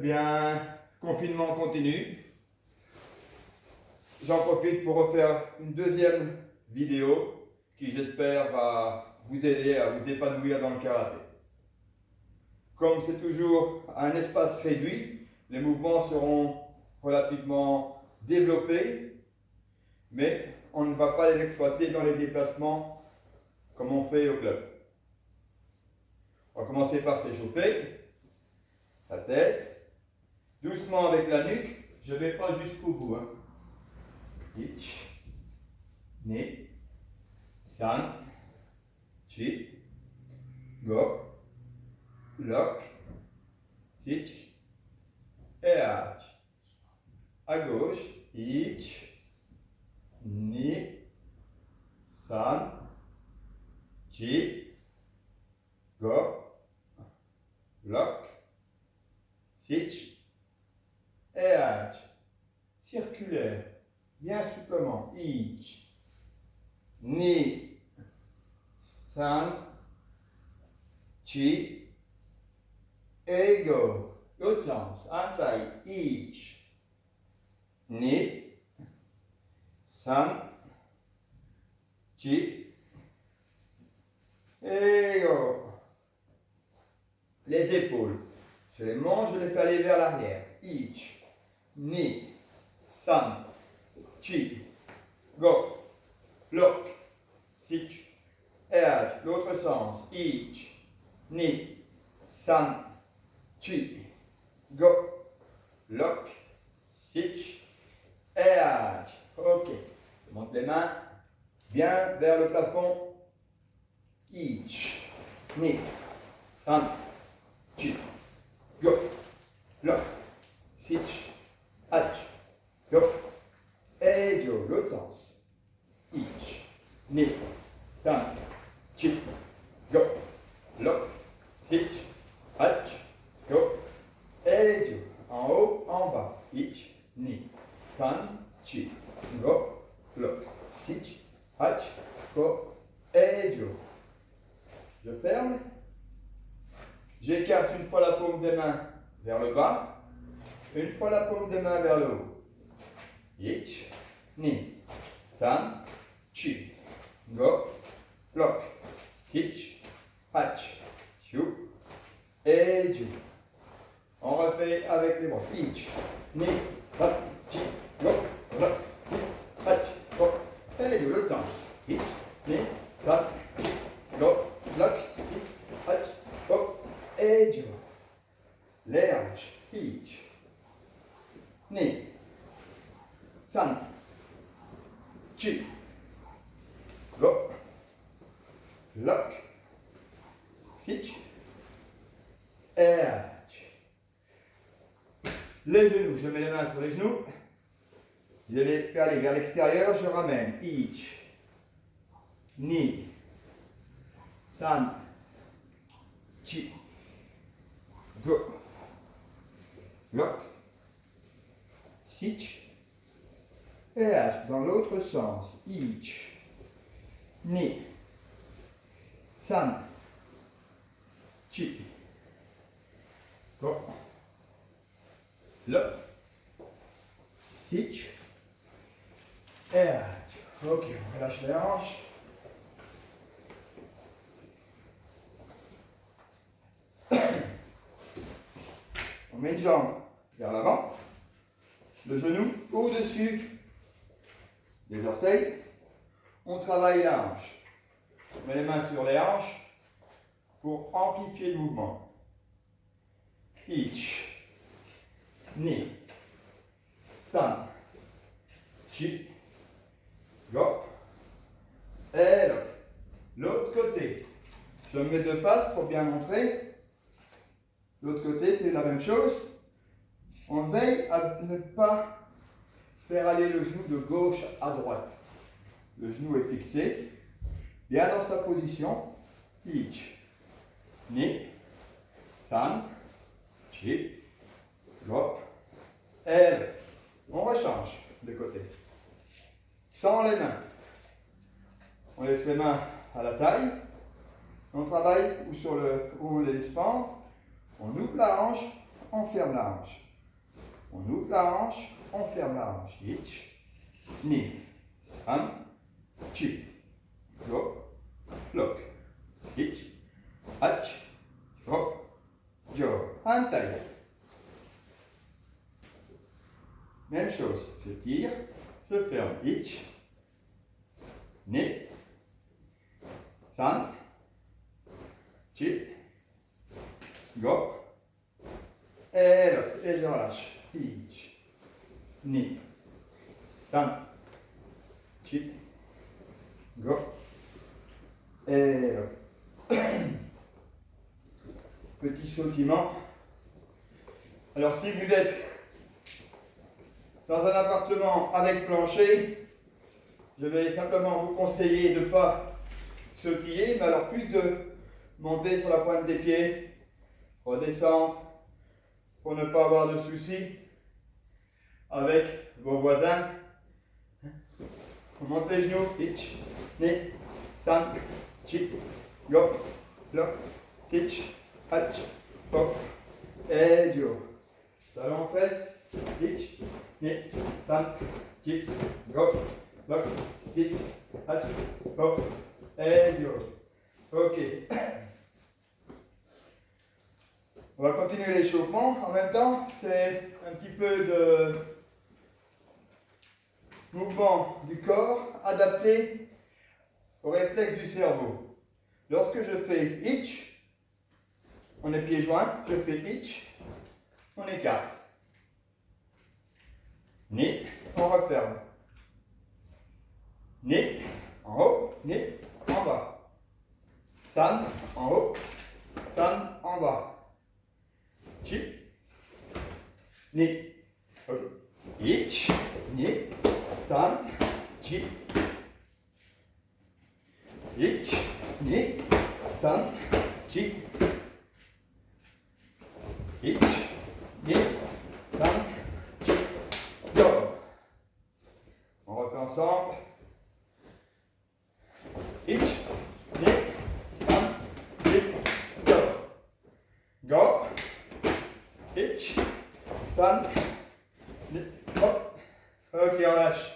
bien, confinement continue. J'en profite pour refaire une deuxième vidéo qui, j'espère, va vous aider à vous épanouir dans le karaté. Comme c'est toujours un espace réduit, les mouvements seront relativement développés, mais on ne va pas les exploiter dans les déplacements comme on fait au club. On va commencer par s'échauffer, la tête, doucement avec la nuque, je ne vais pas jusqu'au bout. Ich, ni, san, chi, go, lock, sich, et hach. À gauche, ich, ni, san, chi, go, lock, sich, et hach. Circulaire, bien souplement. Ich, ni, san, chi, et go. L'autre sens, un taille. Ich, ni, san, chi, et go. Les épaules, je les monte, je les fais aller vers l'arrière. Ich, ni, san, chi, go, lock, sich, et hach. L'autre sens, ich, ni, san, chi, go, lock, sich, et hach. Ok, je monte les mains bien vers le plafond. Ich, ni, san, chi, go, lock, sich, hach, go, et go. L'autre sens. Ich, ni, san, chi, go, lock, sich, hach, go, et go. En haut, en bas. Ich, ni, san, chi, go, lock, sich, hach, go, et go. Je ferme. J'écarte une fois la paume des mains vers le bas, une fois la paume des mains vers le haut. Ich, ni, san, chi, go, lock, sich, hach, chu, et ju. On refait avec les bras. Ich, ni, san, chi, go, lock, sich, hach, go, et ju. L'autre sens. Ich, ni, san, chi, go, lock, sich, hach, go, et ju. Les hanches. Ich, ni, san, chi, go, lock, sich, et hach. Les genoux, je mets les mains sur les genoux. Je les fais aller vers l'extérieur, je ramène. Ich, ni, san, chi, go, lock, sich, et hach. Dans l'autre sens. Ich, ni, san, chi, go, lock, sich, et hach. Ok, on relâche les hanches. On met une jambe vers l'avant, le genou au-dessus des orteils. On travaille la hanche. On met les mains sur les hanches pour amplifier le mouvement. Ich, ni, san, chi, go, et lock. L'autre côté, je me mets de face pour bien montrer. L'autre côté, c'est la même chose. On veille à ne pas faire aller le genou de gauche à droite. Le genou est fixé, bien dans sa position. Ich, ni, san, chi, go, et on rechange de côté. Sans les mains. On laisse les mains à la taille. On travaille ou sur le haut des pentes. On ouvre la hanche on ferme la hanche. On ouvre la hanche, on ferme la hanche. Ich, ni, san, chi, go, lock. Ich, hach, go, jo. Hantai. Même chose, je tire, je ferme. Ich, ni, san, chi, go, et lock. Et je relâche. Ich, ni, san, chi, go, et lock. Petit sautillement. Alors si vous êtes dans un appartement avec plancher, je vais simplement vous conseiller de ne pas sautiller, mais alors plus de monter sur la pointe des pieds, redescendre pour ne pas avoir de soucis avec vos voisins. On monte les genoux, hitch, ni, tan, chi, go, lock, hitch, hatch, hop, et dio. Talon fesse, hitch, ni, tan, chi, go, lock, hitch, hatch, hop, et dio. Ok. On va continuer l'échauffement. En même temps, c'est un petit peu de mouvement du corps adapté au réflexe du cerveau. Lorsque je fais hitch, on est pieds joints, je fais hitch, on écarte. Ni, on referme. Ni, en haut, ni, en bas. San, en haut, san, en bas. Chi, ni. Ok. Ich, ni, san, chi. Ich, ni, san, chi. Ich, ni, san, chi. Go. On refait ensemble. Ich, ni, san, chi. Go. Go. Ich, san, ni, hop. Ok, on lâche.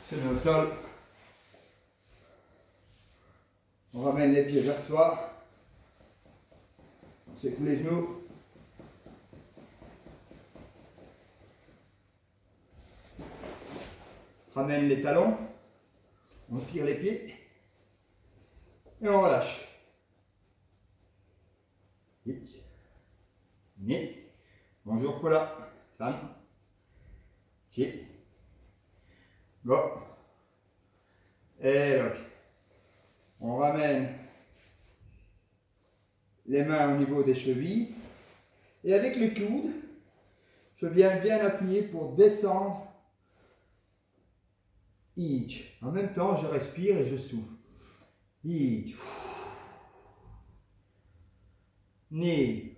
Se met au sol. On ramène les pieds vers soi. On secoue les genoux. Ramène les talons. On tire les pieds. Et on relâche. Ich, ni. Bonjour Paula. San. Chi. Go. Et lock. On ramène les mains au niveau des chevilles. Et avec les coudes, je viens bien appuyer pour descendre. Ich. En même temps, je respire et je souffle. Ich. Ni.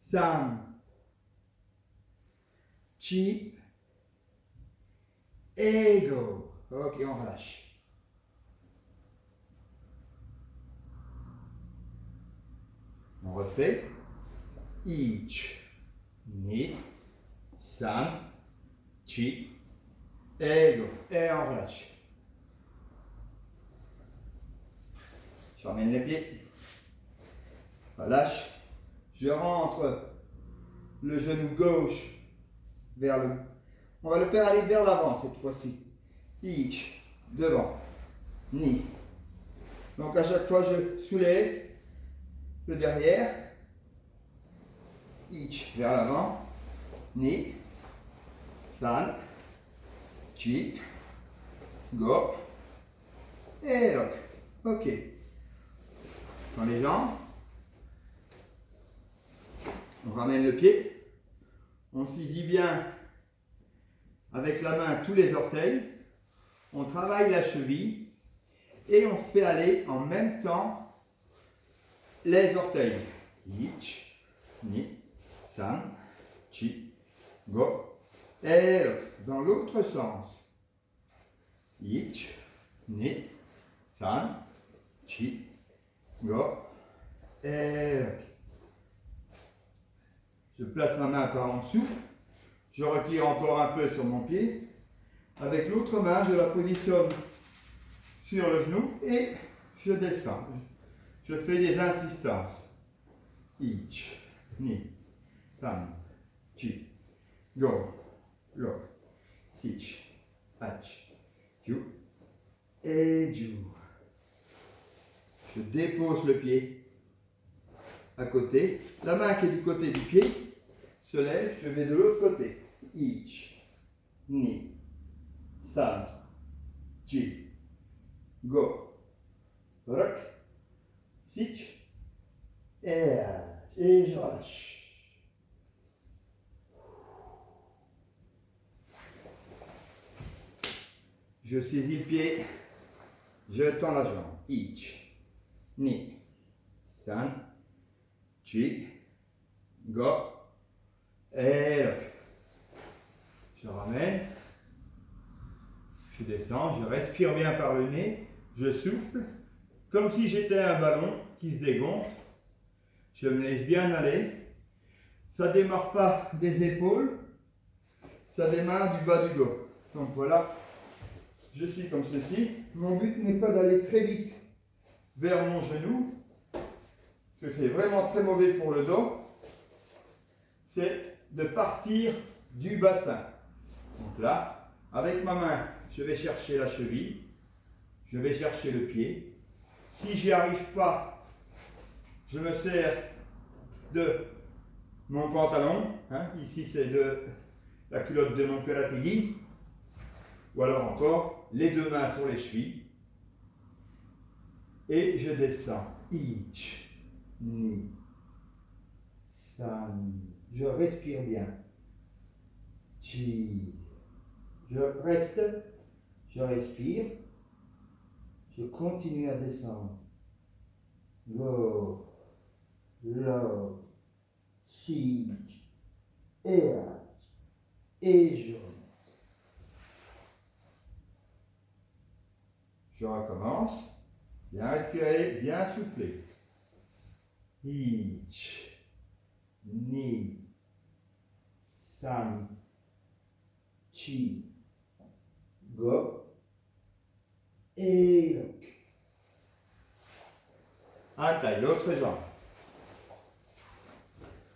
San. Chi. Et go. Ok, on relâche. On refait. Ich. Ni. San. Chi. Et go. Et on relâche. Je ramène les pieds. Relâche. Je rentre le genou gauche vers le... On va le faire aller vers l'avant cette fois-ci. Ich. Devant. Ni. Donc à chaque fois, je soulève le derrière. Ich. Vers l'avant. Ni. San. Chi. Go. Et lock. Ok. Dans les jambes. On ramène le pied. On saisit bien avec la main tous les orteils. On travaille la cheville. Et on fait aller en même temps les orteils. Ich, ni, san, chi, go, et lock. Dans l'autre sens. Ich, ni, san, chi, go, et lock. Je place ma main par en dessous. Je retire encore un peu sur mon pied. Avec l'autre main, je la positionne sur le genou et je descends. Je fais des insistances. Ich, ni, san, chi, go, lock, sich, hach, ju, et ju. Je dépose le pied à côté. La main qui est du côté du pied se lève. Je vais de l'autre côté. Ich, ni, san, chi, go, rock, sich, et je relâche. Je saisis le pied, je tends la jambe. Ich, ni, san, chi, go, et lock. Je ramène, je descends, je respire bien par le nez, je souffle, comme si j'étais un ballon qui se dégonfle. Je me laisse bien aller. Ça ne démarre pas des épaules, ça démarre du bas du dos. Donc voilà, je suis comme ceci. Mon but n'est pas d'aller très vite vers mon genou, parce que c'est vraiment très mauvais pour le dos. C'est de partir du bassin. Donc là, avec ma main, je vais chercher la cheville, je vais chercher le pied. Si j'y arrive pas, je me sers de mon pantalon, ici c'est de la culotte de mon karatégi, ou alors encore les deux mains sur les chevilles, et je descends. Ich, ni, san, je respire bien. Chi, je reste, je respire, je continue à descendre. Go, low, sich, et je remonte. Je recommence. Bien respirer, bien souffler. Ich, ni, san, chi, go, et lock. Un taille, l'autre jambe.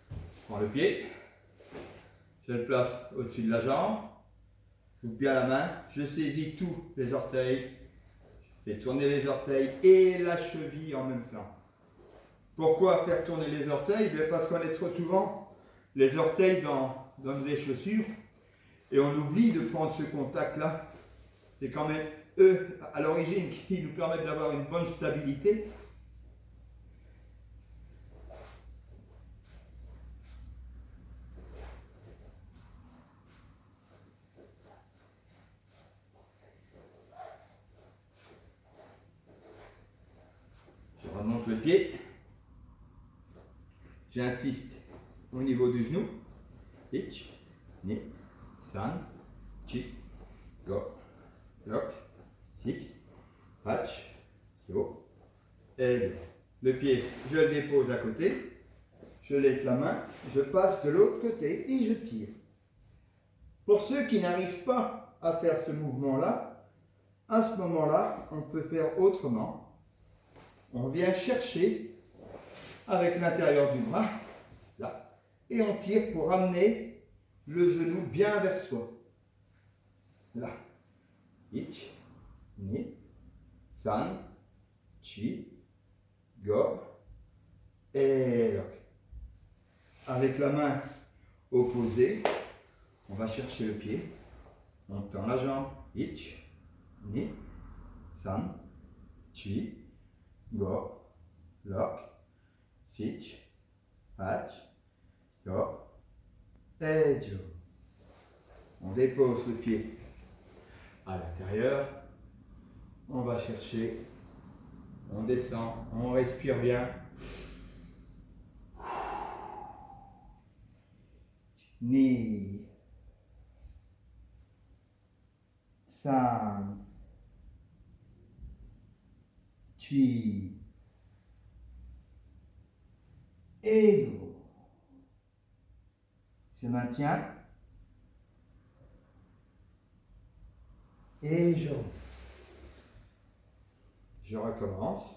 Je prends le pied, je le place au-dessus de la jambe, j'ouvre bien la main, je saisis tous les orteils, je fais tourner les orteils et la cheville en même temps. Pourquoi faire tourner les orteils? Parce qu'on est trop souvent les orteils dans les chaussures et on oublie de prendre ce contact-là. C'est quand même eux, à l'origine, qui nous permettent d'avoir une bonne stabilité. Je remonte le pied. J'insiste au niveau du genou. Ich, ni, san, chi, go, lock, sich, hach, yo, et le pied, je le dépose à côté, je lève la main, je passe de l'autre côté et je tire. Pour ceux qui n'arrivent pas à faire ce mouvement-là, à ce moment-là, on peut faire autrement. On vient chercher avec l'intérieur du bras, là, et on tire pour amener le genou bien vers soi. Là. Ich, ni, san, chi, go, et lock. Avec la main opposée, on va chercher le pied, on tend la jambe. Ich, ni, san, chi, go, lock, sich, hach, go, et jo. On dépose le pied à l'intérieur, on va chercher, on descend, on respire bien. Ni, san, chi, et go. Je maintiens. Et je remonte. Je recommence.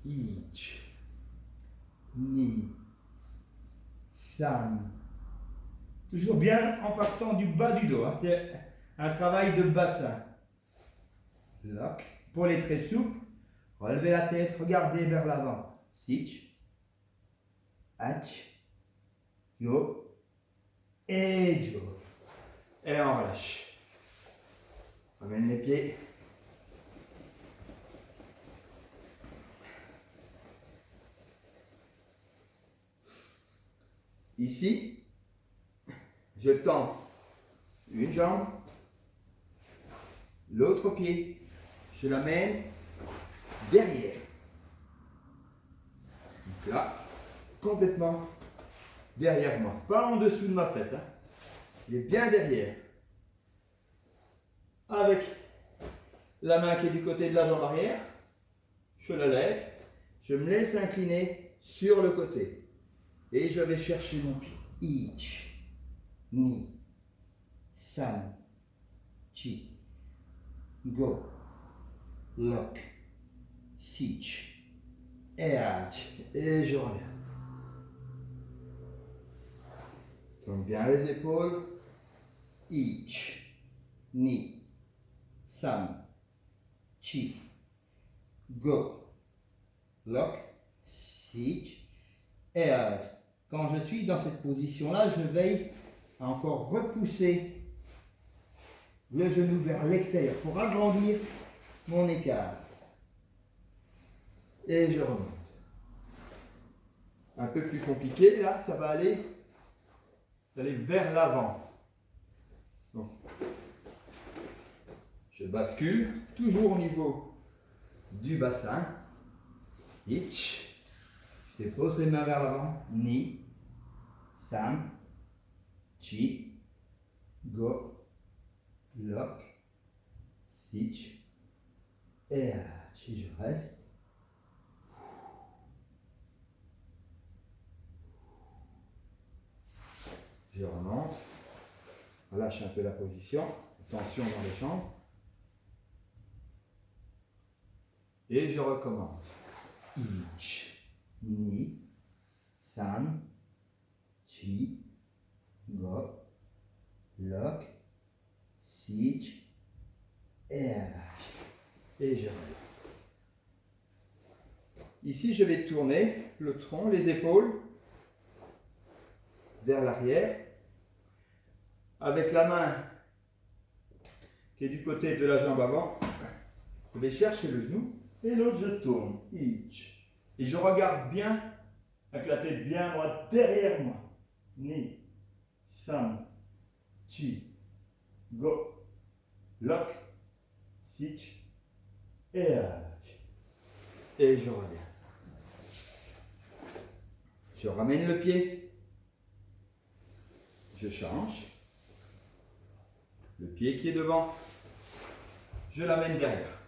Ich, ni, san. Toujours bien en partant du bas du dos. Hein. C'est un travail de bassin. Lock. Pour les traits souples, relevez la tête, regardez vers l'avant. Sich, hach, yo, et jo. Et on relâche. Ramène les pieds. Ici, je tends une jambe, l'autre pied, je l'amène derrière. Donc là, complètement derrière moi, pas en dessous de ma fesse. Hein. Il est bien derrière. Avec la main qui est du côté de la jambe arrière, je la lève, je me laisse incliner sur le côté. Et je vais chercher mon pied. Ich, ni, san, chi, go, lock, sich, et hach. Et je reviens. Tourne bien les épaules. Ich, ni, san, chi, go, lock, sich, et hach. Quand je suis dans cette position-là, je veille à encore repousser le genou vers l'extérieur pour agrandir mon écart. Et je remonte. Un peu plus compliqué, là, ça va aller vers l'avant. Donc, je bascule, toujours au niveau du bassin. Ich. Je dépose les mains vers l'avant. Ni, san, chi, go, lock, sich, et hach. Je reste. Je remonte. Relâche un peu la position. Tension dans les jambes. Et je recommence. Ich, ni, san, chi, go, lock, sich, et hach. Et je relève. Ici, je vais tourner le tronc, les épaules vers l'arrière. Avec la main qui est du côté de la jambe avant, je vais chercher le genou et l'autre je tourne. Ich. Et je regarde bien avec la tête bien droite derrière moi. Ni, san, chi, go, lock, sich, et hach. Et je reviens. Je ramène le pied. Je change. Le pied qui est devant, je l'amène derrière.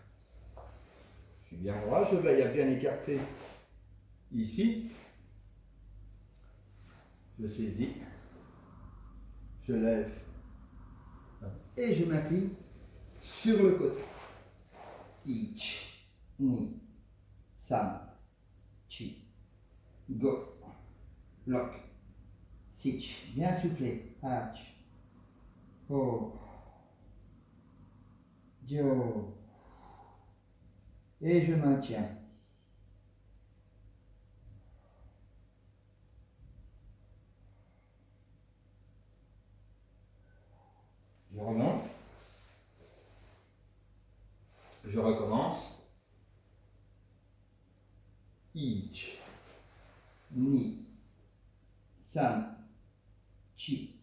Je suis bien droit, je veille à bien écarter ici. Je saisis, je lève et je m'incline sur le côté. Ich, ni, san, chi, go, lock, sich. Bien soufflé. Hach. Oh. Jo. Et je maintiens. Je remonte. Je recommence. Ich, ni, san, chi,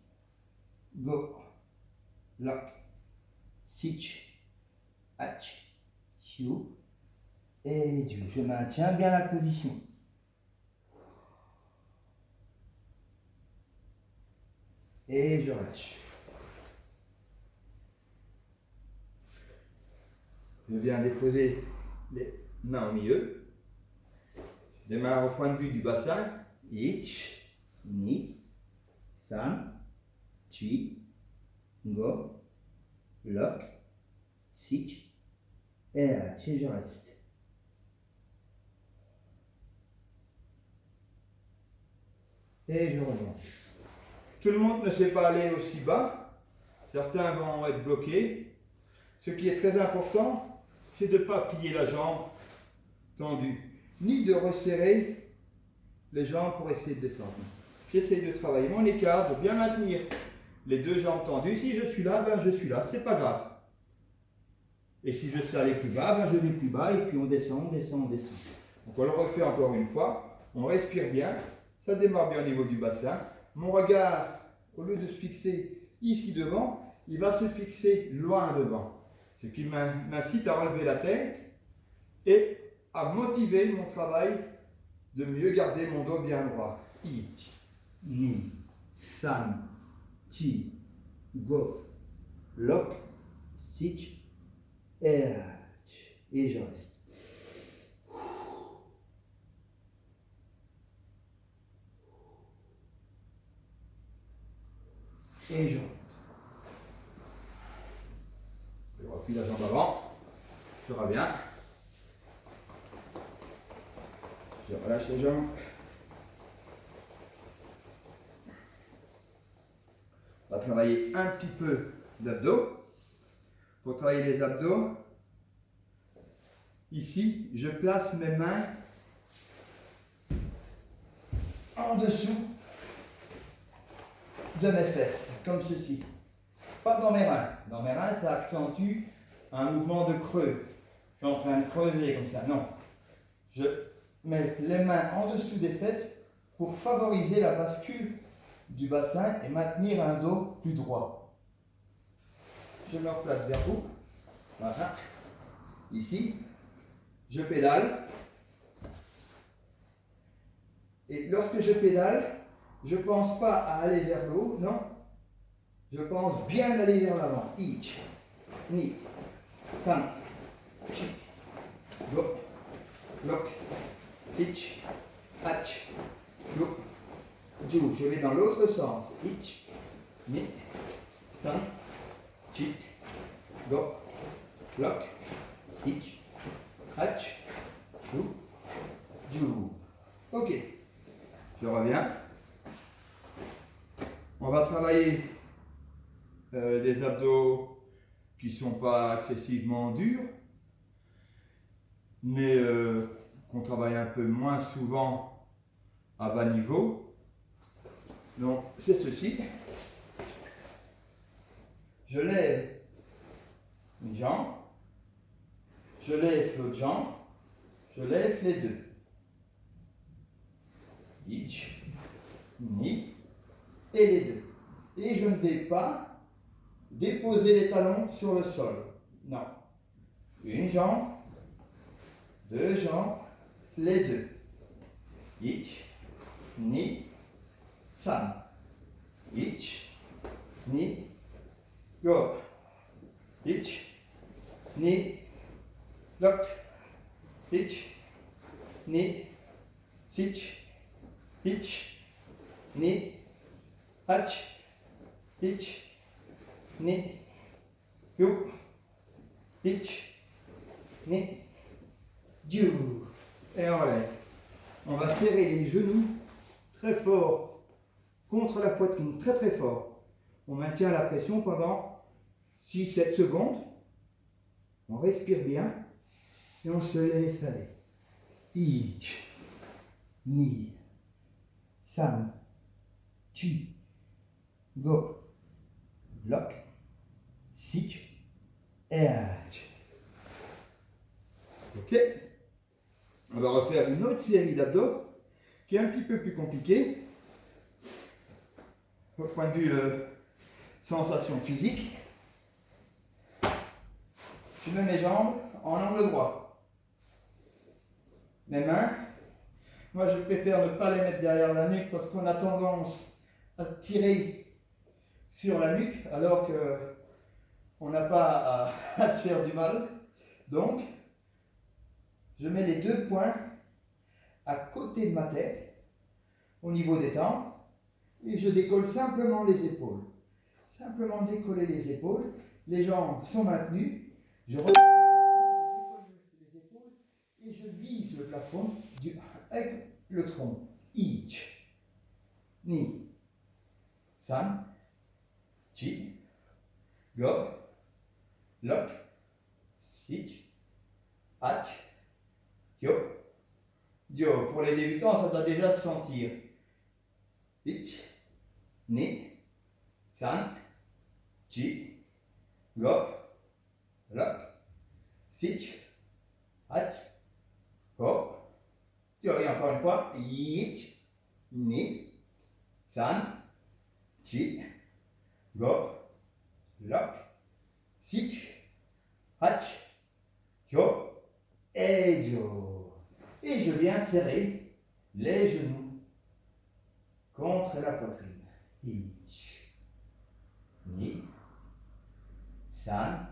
go, lock, sich, hach, hiu, et du. Je maintiens bien la position. Et je relâche. Je viens déposer les mains au milieu. Je démarre au point de vue du bassin. Ich, ni, san, chi, go, lock, sich, et je reste. Et je reviens. Tout le monde ne sait pas aller aussi bas. Certains vont être bloqués. Ce qui est très important, c'est de ne pas plier la jambe tendue, ni de resserrer les jambes pour essayer de descendre. J'essaie de travailler mon écart, de bien maintenir les deux jambes tendues. Si je suis là, ben je suis là, c'est pas grave. Et si je sais aller plus bas, ben je vais plus bas et puis on descend, on descend, on descend. Donc on le refait encore une fois. On respire bien, ça démarre bien au niveau du bassin. Mon regard, au lieu de se fixer ici devant, il va se fixer loin devant. Ce qui m'incite à relever la tête et à motiver mon travail de mieux garder mon dos bien droit. Ich, ni, san, chi, go, lock, sich, et je reste. Et je remonte. Je replie la jambe avant. Je reviens. Je relâche les jambes. On va travailler un petit peu d'abdos. Pour travailler les abdos, ici, je place mes mains en dessous de mes fesses, comme ceci. Pas dans mes reins. Dans mes reins, ça accentue un mouvement de creux. Je suis en train de creuser comme ça. Non. Je mets les mains en dessous des fesses pour favoriser la bascule du bassin et maintenir un dos plus droit. Je me replace vers vous. Voilà. Ici. Je pédale. Et lorsque je pédale, je ne pense pas à aller vers le haut, non. Je pense bien aller vers l'avant. Ich, ni, san, chi, go, lock, ich, hach, go, ju. Je vais dans l'autre sens. Ich, ni, san, chi, go, lock, ich, hach, go, ju. Ok. Je reviens. On va travailler des abdos qui ne sont pas excessivement durs, mais qu'on travaille un peu moins souvent à bas niveau. Donc c'est ceci. Je lève une jambe, je lève l'autre jambe, je lève les deux. Ich, ni, et les deux. Et je ne vais pas déposer les talons sur le sol. Non. Une jambe, deux jambes, les deux. Ich, ni, san. Ich, ni, go. Ich, ni, lock. Ich, ni, sich. Ich, ni, hach. Ich, ni, yo. Ich, ni, ju. Et on relève. On va serrer les genoux très fort contre la poitrine, très très fort. On maintient la pression pendant 6-7 secondes. On respire bien et on se laisse aller. Ich, ni, san, chi, go, lock, sich, hach. Ok. On va refaire une autre série d'abdos qui est un petit peu plus compliquée au point de vue sensation physique. Je mets mes jambes en angle droit. Mes mains, moi je préfère ne pas les mettre derrière la nuque parce qu'on a tendance à tirer sur la nuque alors qu'on n'a pas à se faire du mal. Donc, je mets les 2 poings à côté de ma tête, au niveau des tempes, et je décolle simplement les épaules. Simplement décoller les épaules, les jambes sont maintenues, je décolle les épaules et je vise le plafond avec le tronc. Ich, ni, san, chi, go, lock, sich, hach, kyo, dio. Pour les débutants, ça doit déjà se sentir. Ich, ni, san, chi, go, lock, sich, hach, go, dio. Et encore une fois, ich, ni, san, chi, go, lock, sich, hach, kyo, et dio. Et je viens serrer les genoux contre la poitrine. Ich, ni, san,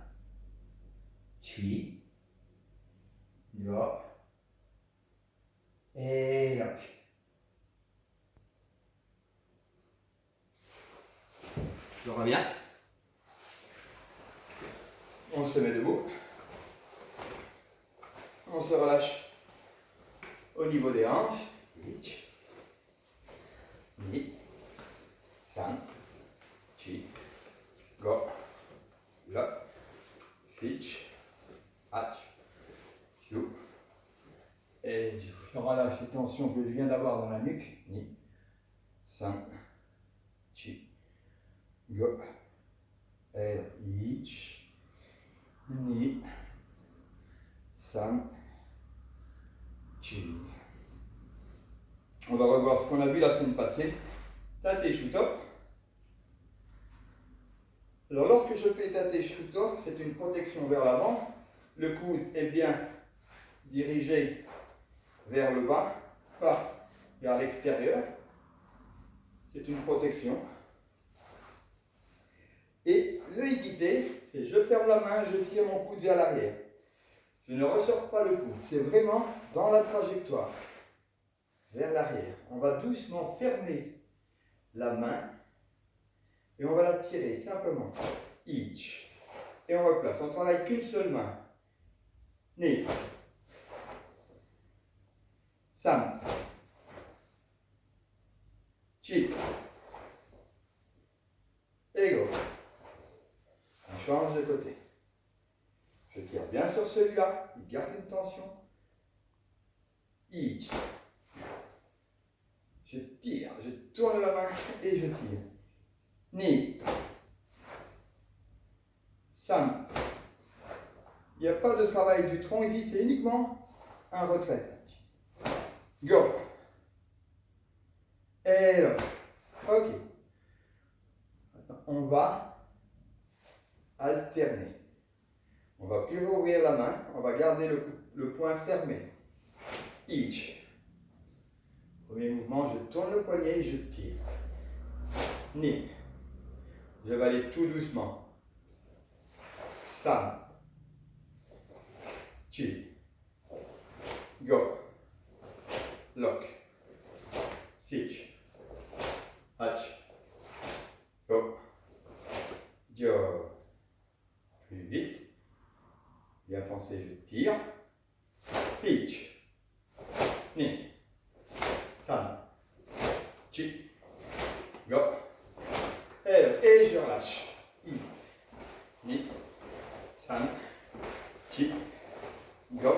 chi, go, et lock. Je reviens. On se met debout. On se relâche au niveau des hanches. Ich, ni, san, chi, go, lock, sich, hach, kyo, et dio. On relâche les tensions que je viens d'avoir dans la nuque. Ni, san, chi, go, et ich, ni, san, chi. On va revoir ce qu'on a vu la semaine passée. Tate Shuto. Alors lorsque je fais Tate Shuto, c'est une protection vers l'avant. Le coude est bien dirigé vers le bas, pas vers l'extérieur. C'est une protection. Et le Hikite, c'est je ferme la main, je tire mon coude vers l'arrière. Je ne ressors pas le coude, c'est vraiment dans la trajectoire, vers l'arrière. On va doucement fermer la main et on va la tirer simplement. Ich. Et on replace. On travaille qu'une seule main. Ni. San. Chi. Ego. On change de côté. Je tire bien sur celui-là. Il garde une tension. Ich. Je tire, je tourne la main et je tire. Ni. San. Il n'y a pas de travail du tronc ici, c'est uniquement un retrait. Go. Et là. Ok. Maintenant, on va alterner. On va plus rouvrir la main, on va garder le poing fermé. Ich. Premier mouvement, je tourne le poignet et je tire. Ni. Je vais aller tout doucement. San. Chi. Go. Lock. Sich. Hach. Go. Dio. Plus vite. Bien pensé, je tire. Ich. Ni. San. Chi. Go. Et je relâche. I. Ni. San. Chi. Go.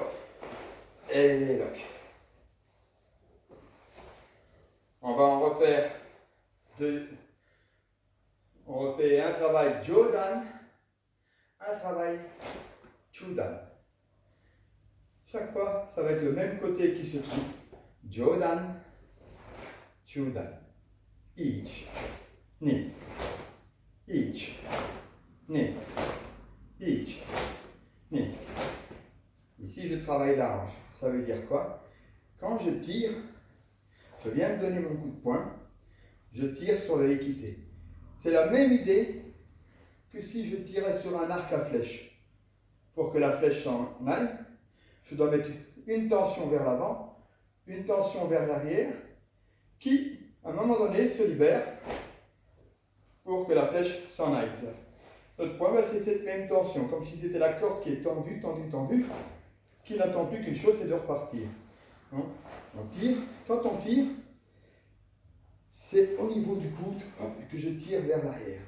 Et lock. On va en refaire deux. On refait un travail Jodan, un travail Chudan. Chaque fois, ça va être le même côté qui se trouve. Jodan, Chudan. Ich, ni. Ich, ni. Ich, ni. Ici, je travaille large. Ça veut dire quoi? Quand je tire, je viens de donner mon coup de poing, je tire sur le Hikite. C'est la même idée que si je tirais sur un arc à flèche. pour que la flèche s'en aille, je dois mettre une tension vers l'avant, une tension vers l'arrière, qui, à un moment donné, se libère pour que la flèche s'en aille. Notre point, c'est cette même tension, comme si c'était la corde qui est tendue, tendue, tendue, qui n'attend plus qu'une chose, c'est de repartir. On tire. Quand on tire, c'est au niveau du coude que je tire vers l'arrière.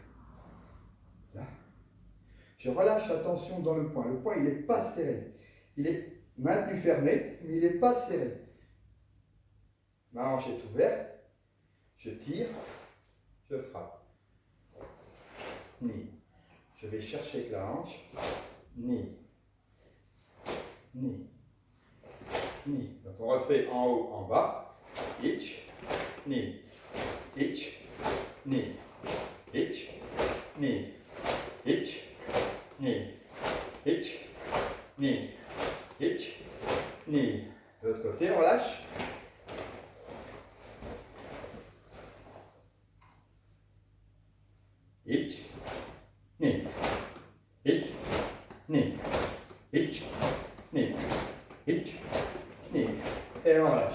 Là. Je relâche la tension dans le point. Le point, il n'est pas serré. Il est maintenu fermé, mais il n'est pas serré. Ma hanche est ouverte. Je tire. Je frappe. Ni. Je vais chercher avec la hanche. Ni. Ni. Ni. Donc on refait en haut, en bas. Hitch. Ni. Hitch. Ni. Hitch. Ni. Hitch. Ni. Hitch. Ni. Hitch. Ni. De l'autre côté, on lâche. Hitch. Ni. Hitch. Ni. Hitch. Ni. Hitch. Ni. Et on lâche.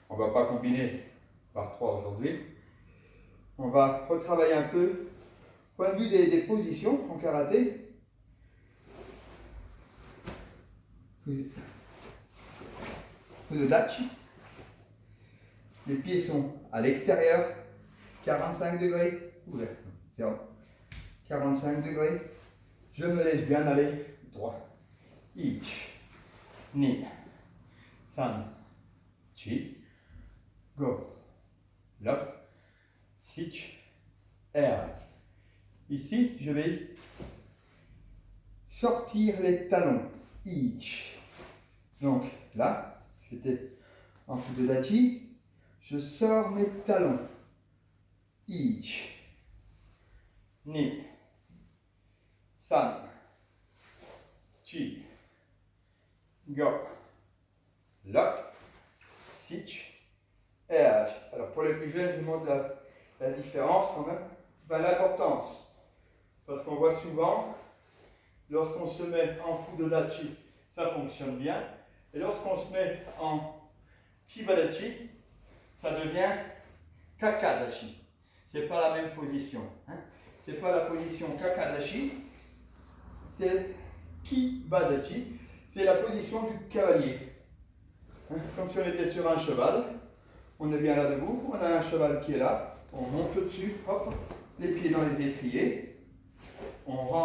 On ne va pas combiner par 3 aujourd'hui. On va retravailler un peu, point de vue des positions en karaté. Le dachi. Les pieds sont à l'extérieur, 45 degrés, ouvert, ferme. 45 degrés. Je me laisse bien aller droit. Ich, ni, san, chi, go, lock, sich, er. Ici, je vais sortir les talons. Ich. Donc là, j'étais en foot de dachi. Je sors mes talons. Ich. Ni. San. Chi. Go. Lock. Sich. RH. Alors pour les plus jeunes, je vous montre la différence quand même. Ben, l'importance. Parce qu'on voit souvent, lorsqu'on se met en Fudodachi, ça fonctionne bien. Et lorsqu'on se met en Kibadachi, ça devient Kakadachi. C'est pas la même position. Hein. C'est pas la position Kakadachi, c'est Kibadachi. C'est la position du cavalier. Hein. Comme si on était sur un cheval. On est bien là debout. On a un cheval qui est là. On monte dessus. Hop, les pieds dans les étriers. On rentre.